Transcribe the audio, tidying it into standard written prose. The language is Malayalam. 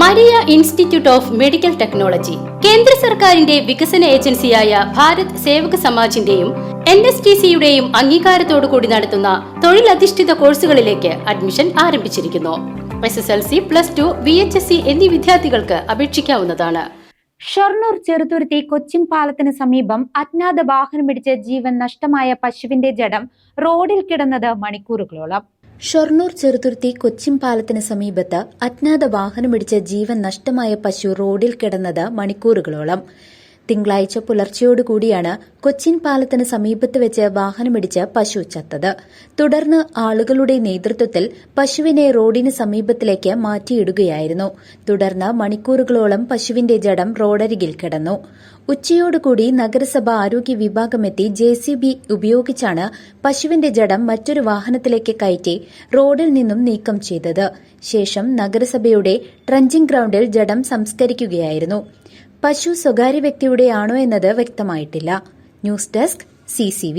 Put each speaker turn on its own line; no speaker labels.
Maria institute of medical technology കേന്ദ്ര സർക്കാരിന്റെ വികസന ഏജൻസിയായ ഭാരത് സേവക സമാജിന്റെയും NSTCയുടെയും അംഗീകാരത്തോടുകൂടി നടത്തുന്ന തൊഴിലധിഷ്ഠിത കോഴ്സുകളിലേക്ക് അഡ്മിഷൻ ആരംഭിച്ചിരിക്കുന്നു. SSLC, +2, VHSC എന്നീ വിദ്യാർത്ഥികൾക്ക് അപേക്ഷിക്കാവുന്നതാണ്.
ഷൊർണൂർ ചെറുതുരുത്തി കൊച്ചിൻ പാലത്തിന് സമീപം അജ്ഞാത വാഹനമിടിച്ച് ജീവൻ നഷ്ടമായ പശുവിന്റെ ജഡം റോഡിൽ കിടന്നത് മണിക്കൂറുകളോളം.
ഷൊർണൂർ ചെറുതുരുത്തി കൊച്ചിൻ പാലത്തിന് സമീപത്ത് അജ്ഞാത വാഹനമിടിച്ച് ജീവൻ നഷ്ടമായ പശു റോഡിൽ കിടന്നത് മണിക്കൂറുകളോളം. തിങ്കളാഴ്ച പുലർച്ചെയോടുകൂടിയാണ് കൊച്ചിൻ പാലത്തിന് സമീപത്ത് വെച്ച് വാഹനമിടിച്ച് പശു ചത്തത്. തുടർന്ന് ആളുകളുടെ നേതൃത്വത്തിൽ പശുവിനെ റോഡിന് സമീപത്തിലേക്ക് മാറ്റിയിടുകയായിരുന്നു. തുടർന്ന് മണിക്കൂറുകളോളം പശുവിന്റെ ജഡം റോഡരികിൽ കിടന്നു. ഉച്ചയോടുകൂടി നഗരസഭ ആരോഗ്യ വിഭാഗമെത്തി JCB ഉപയോഗിച്ചാണ് പശുവിന്റെ ജഡം മറ്റൊരു വാഹനത്തിലേക്ക് കയറ്റി റോഡിൽ നിന്നും നീക്കം ചെയ്തത്. ശേഷം നഗരസഭയുടെ ട്രഞ്ചിംഗ് ഗ്രൌണ്ടിൽ ജഡം സംസ്കരിക്കുകയായിരുന്നു. പശു സ്വകാര്യ വ്യക്തിയുടെയാണോ എന്നത് വ്യക്തമായിട്ടില്ല. News desk CCV.